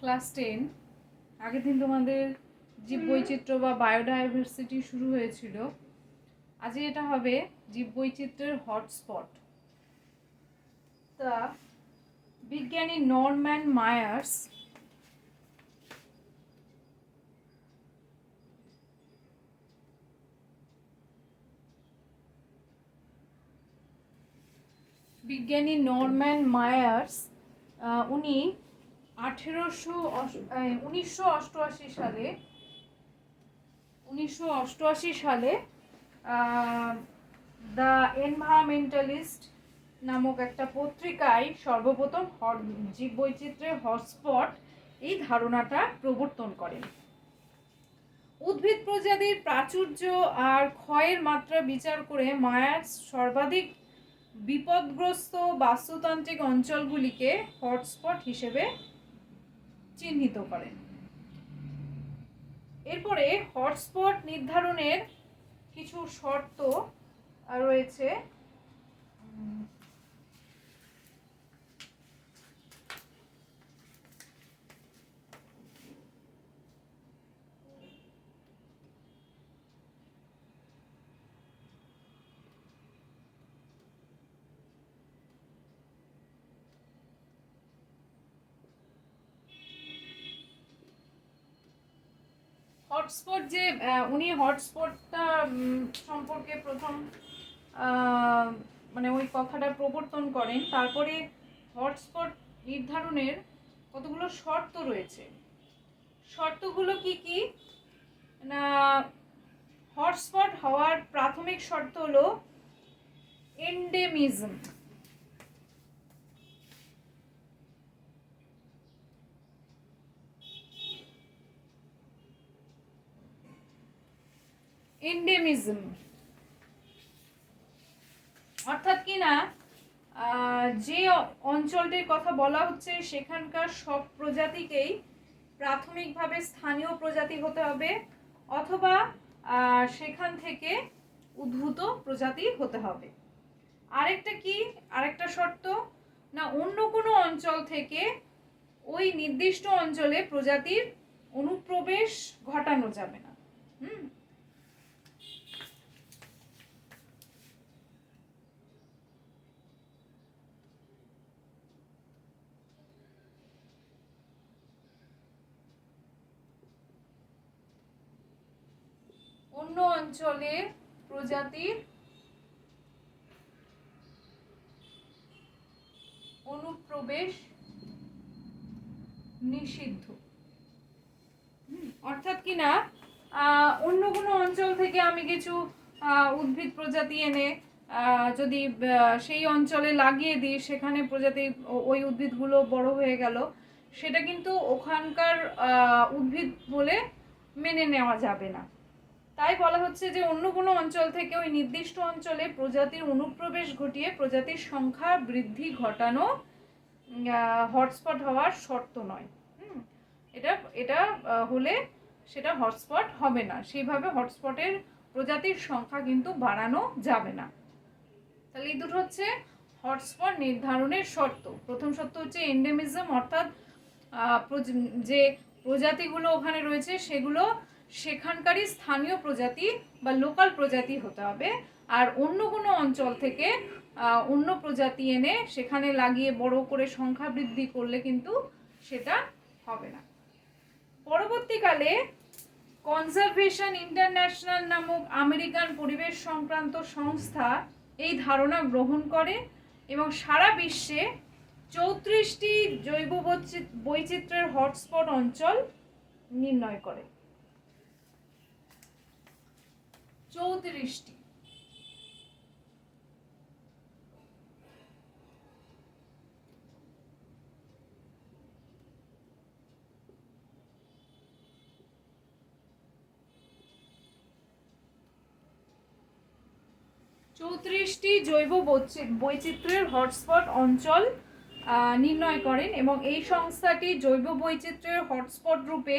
Class 10 আগের দিন তোমাদের জীববৈচিত্র্য বা বায়োডাইভার্সিটি শুরু হয়েছিল। আজকে এটা হবে জীববৈচিত্র্যের হটস্পট। তা বিজ্ঞানী নরম্যান মায়ার্স উনি 1988 সালে দ্য এনভায়রনমেন্টালিস্ট নামক একটা পত্রিকায় সর্বপ্রথম জীববৈচিত্র্যের হটস্পট এই ধারণাটা প্রবর্তন করেন। উদ্ভিদ প্রজাতির প্রাচুর্য আর ক্ষয়ের মাত্রা বিচার করে মায়ার্স সর্বাধিক বিপদগ্রস্ত বাস্তুতান্ত্রিক অঞ্চলগুলিকে হটস্পট হিসেবে চিহ্নিত করেন। এরপরে হটস্পট নির্ধারণের কিছু শর্ত রয়েছে। হটস্পট যে উনি হটস্পটটা সম্পর্কে প্রথম মানে ওই কথাটা প্রবর্তন করেন। তারপরে হটস্পট নির্ধারণের কতগুলো শর্ত রয়েছে। শর্তগুলো কি কি না, হটস্পট হওয়ার প্রাথমিক শর্ত হলো এন্ডেমিজম। এন্ডেমিজম অর্থাৎ কি না, যে অঞ্চলটির কথা বলা হচ্ছে সেখানকার সব প্রজাতিকেই প্রাথমিকভাবে স্থানীয় প্রজাতি হতে হবে, অথবা সেখান থেকে উদ্ভূত প্রজাতি হতে হবে। আরেকটা শর্ত না, অন্য কোনো অঞ্চল থেকে ওই নির্দিষ্ট অঞ্চলে প্রজাতির অনুপ্রবেশ ঘটানো যাবে না। অন্য অঞ্চলে প্রজাতির অনুপ্রবেশ নিষিদ্ধ। অর্থাৎ কি না, অন্য কোনো অঞ্চল থেকে আমি কিছু উদ্ভিদ প্রজাতি এনে যদি সেই অঞ্চলে লাগিয়ে দিই, সেখানে প্রজাতি ওই উদ্ভিদগুলো বড় হয়ে গেল, সেটা কিন্তু ওখানকার উদ্ভিদ বলে মেনে নেওয়া যাবে না। তাই বলা হচ্ছে যে অন্য কোনো অঞ্চল থেকে ওই নির্দিষ্ট অঞ্চলে প্রজাতির অনুপ্রবেশ ঘটিয়ে প্রজাতির সংখ্যা বৃদ্ধি ঘটানো হটস্পট হওয়ার শর্ত নয়। এটা হলে সেটা হটস্পট হবে না। সেইভাবে হটস্পটের প্রজাতির সংখ্যা কিন্তু বাড়ানো যাবে না। তাহলে এই দুটো হচ্ছে হটস্পট নির্ধারণের শর্ত। প্রথম শর্ত হচ্ছে এন্ডেমিজম, অর্থাৎ যে প্রজাতিগুলো ওখানে রয়েছে সেগুলো সেখানকারই স্থানীয় প্রজাতি বা লোকাল প্রজাতি হতে হবে। আর অন্য কোনো অঞ্চল থেকে অন্য প্রজাতি এনে সেখানে লাগিয়ে বড় করে সংখ্যা বৃদ্ধি করলে কিন্তু সেটা হবে না। পরবর্তীকালে কনজারভেশন ইন্টারন্যাশনাল নামক আমেরিকান পরিবেশ সংক্রান্ত সংস্থা এই ধারণা গ্রহণ করে এবং সারা বিশ্বে 34টি জৈব বৈচিত্র্যের হটস্পট অঞ্চল নির্ণয় করে। 34টি। জৈব বৈচিত্র্যের হটস্পট অঞ্চল নির্ণয় করেন এবং এই সংস্থাটি জৈব বৈচিত্র্যের হটস্পট রূপে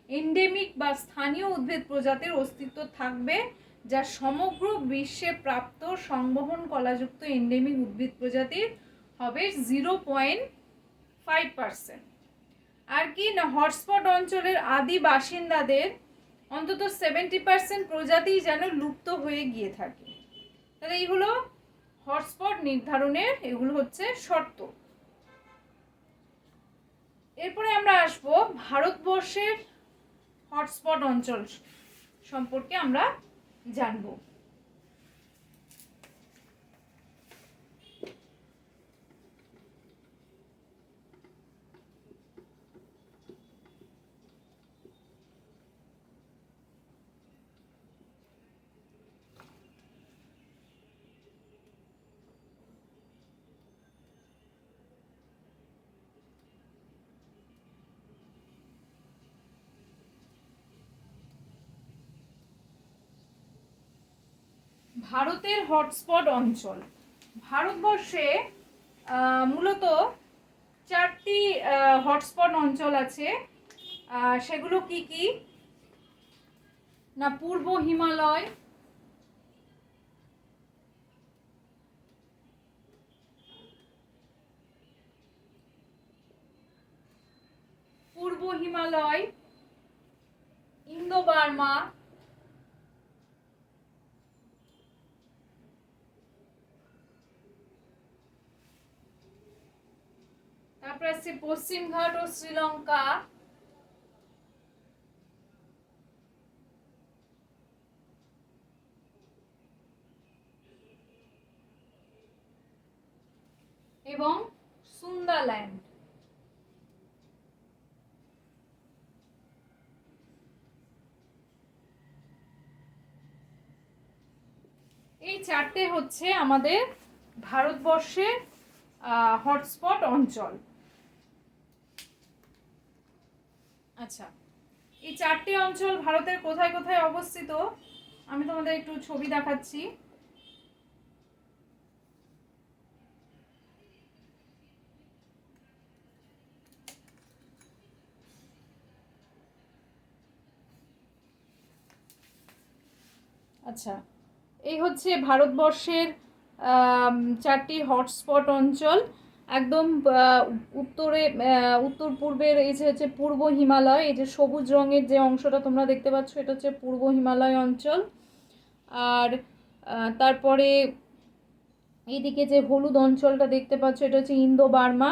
এন্ডেমিক বা স্থানীয় উদ্ভিদ প্রজাতির অস্তিত্ব থাকবে, যা সমগ্র বিশ্বে প্রাপ্ত সংবহন কলাযুক্ত এন্ডেমিক উদ্ভিদ প্রজাতির হবে 0.5%। আর কি না, হটস্পট অঞ্চলের আদি বাসিন্দাদের অন্তত 70% প্রজাতি যেন লুপ্ত হয়ে গিয়ে থাকে। তাহলে এইগুলো হটস্পট নির্ধারণের এগুলো হচ্ছে শর্ত। এরপরে আমরা আসব ভারতবর্ষের হটস্পট অঞ্চল সম্পর্কে আমরা জানব। ভারতের হটস্পট অঞ্চল, ভারতবর্ষে মূলত 4টি হটস্পট অঞ্চল আছে। সেগুলো কি কি না, পূর্ব হিমালয়, ইন্দো বার্মা, তারপর আছে পশ্চিমঘাট ও শ্রীলঙ্কা, এবং সুন্দাল্যান্ড। এই 4টে হচ্ছে আমাদের ভারতবর্ষের হটস্পট অঞ্চল। আচ্ছা, এই 4টে অঞ্চল ভারতের কোথায় কোথায় অবস্থিত আমি তোমাদের একটু ছবি দেখাচ্ছি। আচ্ছা, এই হচ্ছে ভারতবর্ষের 4টি হটস্পট অঞ্চল। একদম উত্তরে উত্তর পূর্বের এই যে হচ্ছে পূর্ব হিমালয়, এই যে সবুজ রঙের যে অংশটা তোমরা দেখতে পাচ্ছ এটা হচ্ছে পূর্ব হিমালয় অঞ্চল। আর তারপরে এইদিকে যে হলুদ অঞ্চলটা দেখতে পাচ্ছ এটা হচ্ছে ইন্দো বার্মা,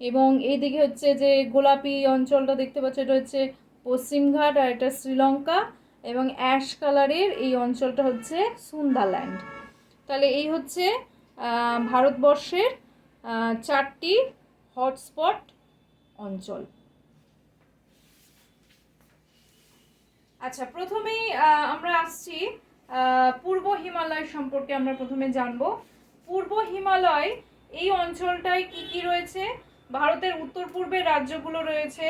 এবং এইদিকে হচ্ছে যে গোলাপি অঞ্চলটা দেখতে পাচ্ছ এটা হচ্ছে পশ্চিমঘাট, আর এটা শ্রীলঙ্কা, এবং অ্যাশ কালারের এই অঞ্চলটা হচ্ছে সুন্দাল্যান্ড। তাহলে এই হচ্ছে ভারতবর্ষের 4টি হটস্পট অঞ্চল। আচ্ছা, প্রথমেই আমরা আসছি পূর্ব হিমালয় সম্পর্কে আমরা প্রথমে জানব। পূর্ব হিমালয় এই অঞ্চলটায় কি কি রয়েছে? ভারতের উত্তর পূর্বের রাজ্যগুলো রয়েছে,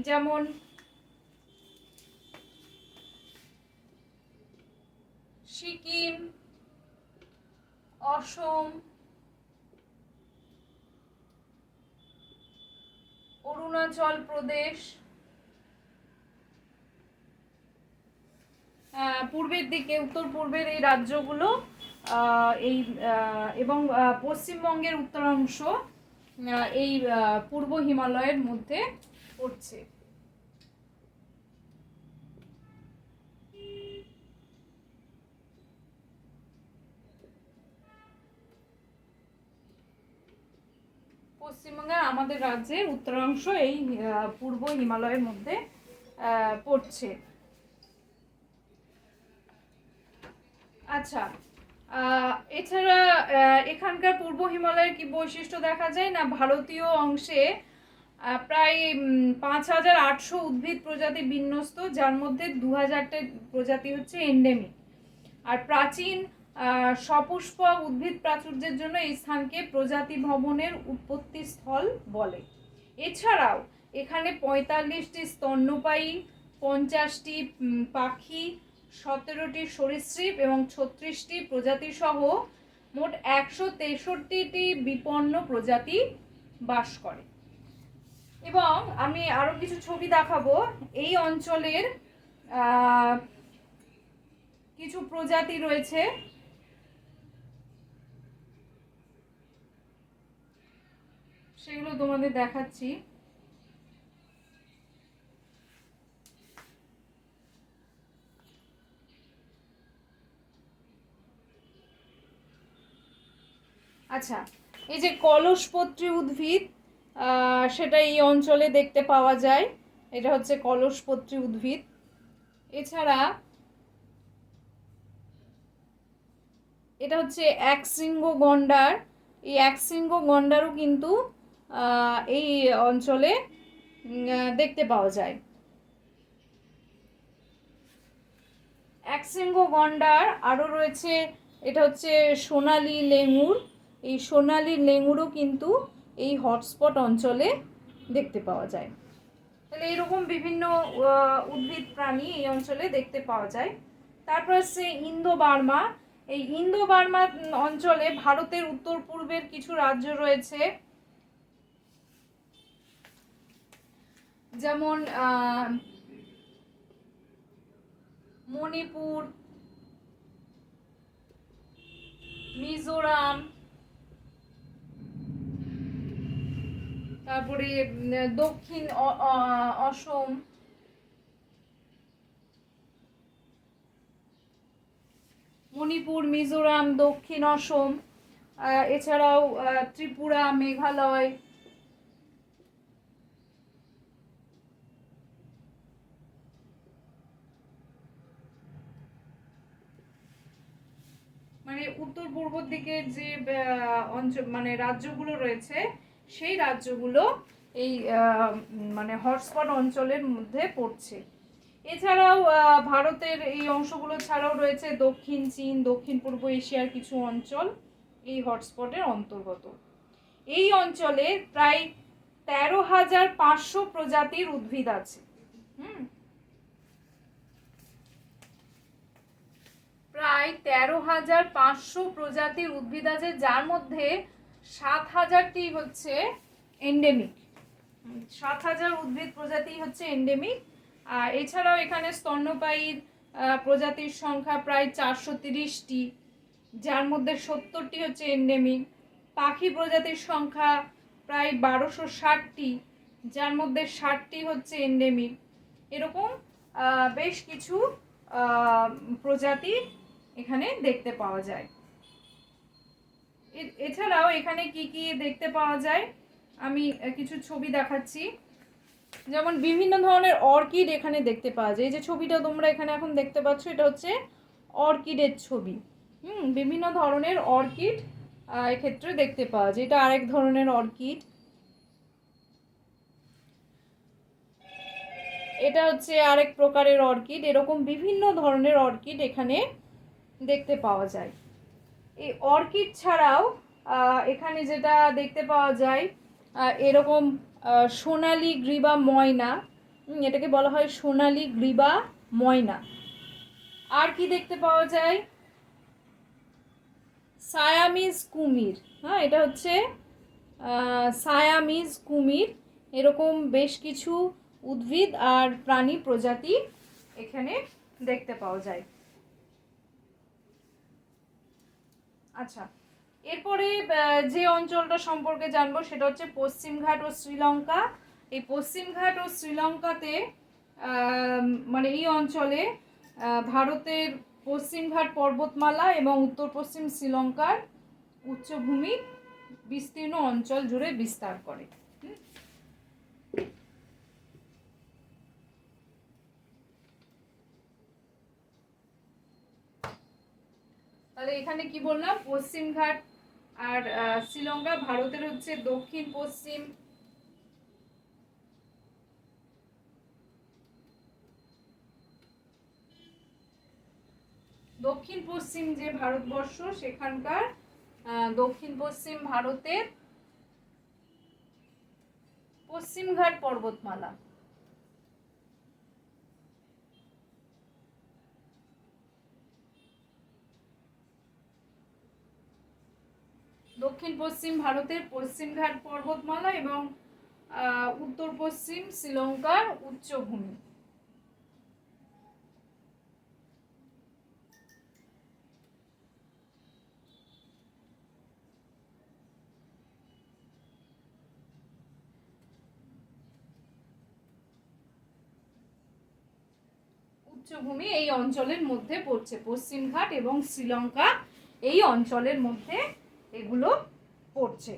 যেমন সিকিম, অসম, অরুণাচল প্রদেশ। পূর্বের দিকে উত্তর পূর্বের এই রাজ্যগুলো এই এবং পশ্চিমবঙ্গের উত্তরাংশ এই পূর্ব হিমালয়ের মধ্যে পড়ছে। পশ্চিমবঙ্গের আমাদের রাজ্যের উত্তরাংশ এই পূর্ব হিমালয়ের মধ্যে পড়ছে। আচ্ছা, এছাড়া এখানকার পূর্ব হিমালয়ের কি বৈশিষ্ট্য দেখা যায় না, ভারতীয় অংশে প্রায় 5800 উদ্ভিদ প্রজাতি বিন্যস্ত, যার মধ্যে 2000টা প্রজাতি হচ্ছে এন্ডেমিক। আর প্রাচীন সপুষ্পক উদ্ভিদ প্রাচুর্যের জন্য এই স্থানকে প্রজাতি ভবনের উৎপত্তি স্থল বলে। এছাড়াও এখানে 45টি স্তন্যপায়ী, 50টি পাখি, 17টি সরীসৃপ এবং 36টি প্রজাতি সহ মোট 163টি বিপন্ন প্রজাতি বাস করে। এবং আমি আরো কিছু ছবি দেখাবো। এই অঞ্চলের কিছু প্রজাতি রয়েছে, সেগুলো তোমাদের দেখাচ্ছি। আচ্ছা, এই যে কলসপত্রী উদ্ভিদ, সেটা এই অঞ্চলে দেখতে পাওয়া যায়। এটা হচ্ছে কলসপত্রী উদ্ভিদ। এছাড়া এটা হচ্ছে একশৃঙ্গ গন্ডার। এই একশৃঙ্গ গন্ডারও কিন্তু এই অঞ্চলে দেখতে পাওয়া যায়। একশৃঙ্গ গন্ডার আরও রয়েছে, এটা হচ্ছে সোনালী লেঙুর। এই সোনালী লেঙুরও কিন্তু এই হটস্পট অঞ্চলে দেখতে পাওয়া যায়। তাহলে এরকম বিভিন্ন উদ্ভিদ প্রাণী এই অঞ্চলে দেখতে পাওয়া যায়। তারপর হচ্ছে ইন্দো বার্মা। এই ইন্দো বার্মা অঞ্চলে ভারতের উত্তর পূর্বের কিছু রাজ্য রয়েছে, যেমন মণিপুর, মিজোরাম, তারপরে দক্ষিণ অসম, মণিপুর, মিজোরাম, দক্ষিণ অসম, এছাড়াও ত্রিপুরা, মেঘালয়, মানে উত্তর পূর্ব দিকের যে অঞ্চল মানে রাজ্যগুলো রয়েছে, সেই রাজ্যগুলো এই মানে হটস্পট অঞ্চলের মধ্যে পড়ছে। এছাড়াও ভারতের এই অংশগুলো ছাড়াও রয়েছে দক্ষিণ চীন, দক্ষিণ পূর্ব এশিয়ার কিছু অঞ্চল এই হটস্পটের অন্তর্গত। এই অঞ্চলে প্রায় 13,500 প্রজাতির উদ্ভিদ আছে। প্রায় 13,500 প্রজাতির উদ্ভিদ আছে, যার মধ্যে 7,000টি হচ্ছে এন্ডেমিক। 7,000 উদ্ভিদ প্রজাতি হচ্ছে এন্ডেমিক। আর এছাড়াও এখানে স্তন্যপায়ীর প্রজাতির সংখ্যা প্রায় 430টি, যার মধ্যে 70টি হচ্ছে এন্ডেমিক। পাখি প্রজাতির সংখ্যা প্রায় 1260টি, যার মধ্যে 60টি হচ্ছে এন্ডেমিক। এরকম বেশ কিছু প্রজাতি এখানে দেখতে পাওয়া যায়। এছাড়াও এখানে কি কি দেখতে পাওয়া যায় আমি কিছু ছবি দেখাচ্ছি। যেমন বিভিন্ন ধরনের অর্কিড এখানে দেখতে পাওয়া যায়। এই যে ছবিটা তোমরা এখানে এখন দেখতে পাচ্ছ, এটা হচ্ছে অর্কিডের ছবি। বিভিন্ন ধরনের অর্কিড এক্ষেত্রে দেখতে পাওয়া যায়। এটা আরেক ধরনের অর্কিড। এটা হচ্ছে আরেক প্রকারের অর্কিড। এরকম বিভিন্ন ধরনের অর্কিড এখানে দেখতে পাওয়া যায়। এই অর্কিড ছাড়াও এখানে যেটা দেখতে পাওয়া যায়, এরকম সোনালী গ্রীবা ময়না, এটাকে বলা হয় সোনালী গ্রীবা ময়না। আর কি দেখতে পাওয়া যায়, সায়ামিজ কুমির। হ্যাঁ, এটা হচ্ছে সায়ামিজ কুমির। এরকম বেশ কিছু উদ্ভিদ আর প্রাণী প্রজাতি এখানে দেখতে পাওয়া যায়। আচ্ছা, এরপরে যে অঞ্চলটা সম্পর্কে জানবো সেটা হচ্ছে পশ্চিমঘাট ও শ্রীলঙ্কা। এই পশ্চিমঘাট ও শ্রীলঙ্কাতে মানে এই অঞ্চলে ভারতের পশ্চিমঘাট পর্বতমালা এবং উত্তর পশ্চিম শ্রীলঙ্কার উচ্চভূমি বিস্তীর্ণ অঞ্চল জুড়ে বিস্তার করে। তাহলে এখানে কি বললাম, পশ্চিমঘাট আর শ্রীলঙ্কা ভারতের হচ্ছে দক্ষিণ পশ্চিম যে ভারতবর্ষ, সেখানকার দক্ষিণ পশ্চিম ভারতের পশ্চিমঘাট পর্বতমালা। দক্ষিণ পশ্চিম ভারতের পশ্চিমঘাট পর্বতমালা এবং উত্তর পশ্চিম শ্রীলঙ্কার উচ্চভূমি। উচ্চভূমি এই অঞ্চলের মধ্যে পড়ছে, পশ্চিমঘাট এবং শ্রীলঙ্কা এই অঞ্চলের মধ্যে এগুলো পড়ছে।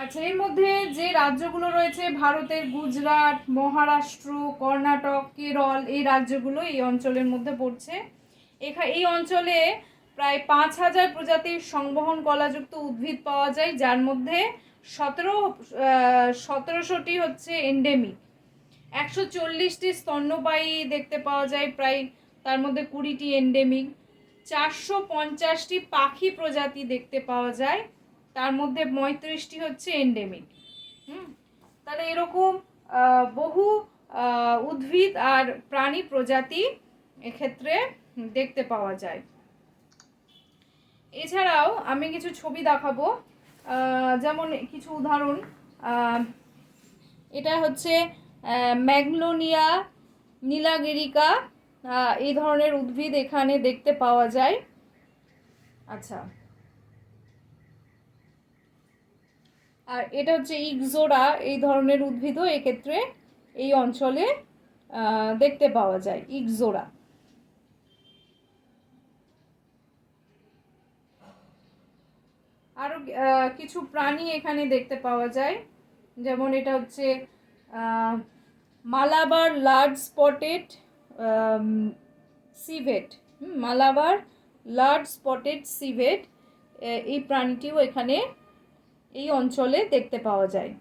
আচ্ছা, এর মধ্যে যে রাজ্যগুলো রয়েছে ভারতের গুজরাট, মহারাষ্ট্র, কর্ণাটক, কেরল, এই রাজ্যগুলো এই অঞ্চলের মধ্যে পড়ছে। এই অঞ্চলে প্রায় 5,000 প্রজাতির সংবহন কলাযুক্ত উদ্ভিদ পাওয়া যায়, যার মধ্যে 17শোটি হচ্ছে এন্ডেমিক। 140টি স্তন্যপায়ী দেখতে পাওয়া যায় প্রায়, তার মধ্যে 20টি এন্ডেমিক। 450টি পাখি প্রজাতি দেখতে পাওয়া যায়, তার মধ্যে 35টি হচ্ছে এন্ডেমিক। তাহলে এরকম বহু উদ্ভিদ আর প্রাণী প্রজাতি এক্ষেত্রে দেখতে পাওয়া যায়। এছাড়াও আমি কিছু ছবি দেখাবো, যেমন কিছু উদাহরণ। এটা হচ্ছে ম্যাগনোলিয়া নীলাগিরিকা, এই ধরনের উদ্ভিদ এখানে দেখতে পাওয়া যায়। আচ্ছা, আর এটা হচ্ছে ইকজোরা, এই ধরনের উদ্ভিদও এক্ষেত্রে এই অঞ্চলে দেখতে পাওয়া যায়, ইকজোরা। আরও কিছু প্রাণী এখানে দেখতে পাওয়া যায়, যেমন এটা হচ্ছে Malabar large spotted civet. Malabar large spotted civet, এই প্রাণীটিও এখানে এই অঞ্চলে দেখতে পাওয়া যায়।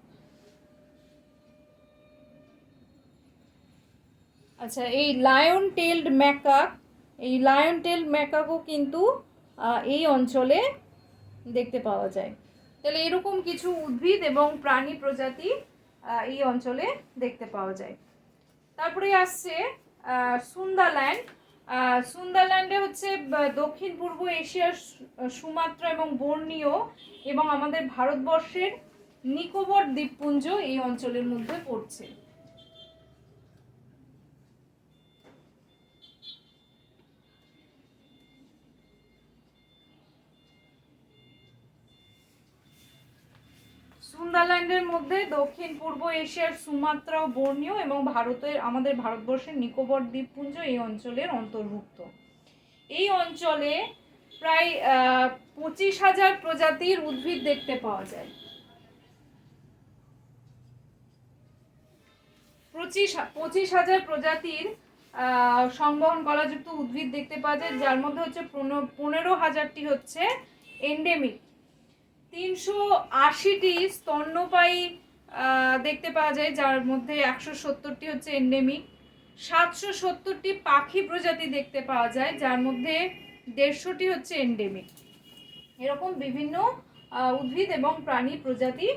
আচ্ছা, এই লায়ন টেলড ম্যাকাক, এই লায়ন টেলড ম্যাকাকও কিন্তু এই অঞ্চলে দেখতে পাওয়া যায়। তাহলে এরকম কিছু উদ্ভিদ এবং প্রাণী প্রজাতি এই অঞ্চলে দেখতে পাওয়া যায়। তারপরে আসছে সুন্দারল্যান্ড। সুন্দারল্যান্ডে হচ্ছে দক্ষিণ পূর্ব এশিয়ার সুমাত্রা এবং বর্নিও এবং আমাদের ভারতবর্ষের নিকোবর দ্বীপপুঞ্জ এই অঞ্চলের মধ্যে পড়ছে। সুন্দারল্যান্ডের মধ্যে দক্ষিণ পূর্ব এশিয়ার সুমাত্রা ও বর্নিও এবং আমাদের ভারতবর্ষের নিকোবর দ্বীপপুঞ্জ এই অঞ্চলের অন্তর্ভুক্ত। এই অঞ্চলে প্রায় 25,000 প্রজাতির উদ্ভিদ দেখতে পাওয়া যায়। 25,000 প্রজাতির সংবহন কলাযুক্ত উদ্ভিদ দেখতে পাওয়া যায়, যার মধ্যে হচ্ছে 15,000টি হচ্ছে এন্ডেমিক। 380টি স্তন্যপায়ী দেখতে পাওয়া যায়, যার মধ্যে 170টি হচ্ছে এন্ডেমিক। 770টি পাখি প্রজাতি দেখতে পাওয়া যায়, যার মধ্যে 150টি হচ্ছে এন্ডেমিক। এরকম বিভিন্ন উদ্ভিদ এবং প্রাণী প্রজাতি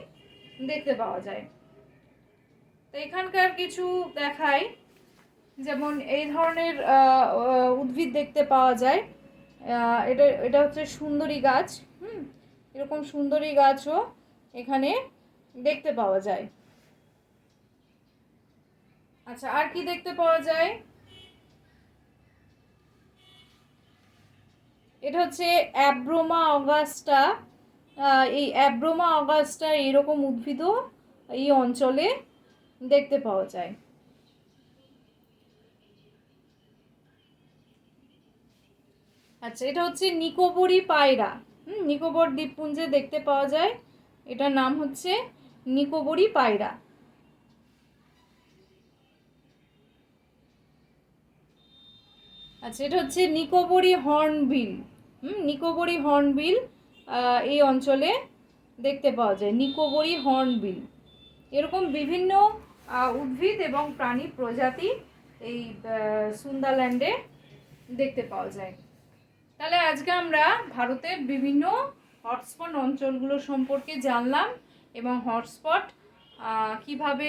দেখতে পাওয়া যায়। তো এখানকার কিছু দেখাই, যেমন এই ধরনের উদ্ভিদ দেখতে পাওয়া যায়। এটা হচ্ছে সুন্দরী গাছ। এরকম সুন্দরী গাছও এখানে দেখতে পাওয়া যায়। আচ্ছা, আর কি দেখতে পাওয়া যায়? এটা হচ্ছে অ্যাব্রোমা অগাস্টা। এই অ্যাব্রোমা অগাস্টা এরকম উদ্ভিদও এই অঞ্চলে দেখতে পাওয়া যায়। আচ্ছা, এটা হচ্ছে নিকোবরি পায়রা। নিকোবর দ্বীপপুঞ্জে দেখতে পাওয়া যায়, এটার নাম হচ্ছে নিকোবরি পায়রা। আচ্ছা, এটা হচ্ছে নিকোবরি হর্নবিল। নিকোবরি হর্নবিল এই অঞ্চলে দেখতে পাওয়া যায়, নিকোবরি হর্নবিল। এরকম বিভিন্ন উদ্ভিদ এবং প্রাণী প্রজাতি এই সুন্দারল্যান্ডে দেখতে পাওয়া যায়। তাহলে আজকে আমরা ভারতের বিভিন্ন হটস্পট অঞ্চলগুলো সম্পর্কে জানলাম এবং হটস্পট কিভাবে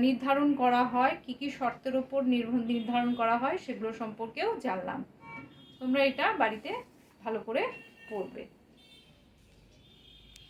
নির্ধারণ করা হয়, কি কি শর্তের উপর নির্ধারণ করা হয় সেগুলো সম্পর্কেও জানলাম। তোমরা এটা বাড়িতে ভালো করে পড়বে।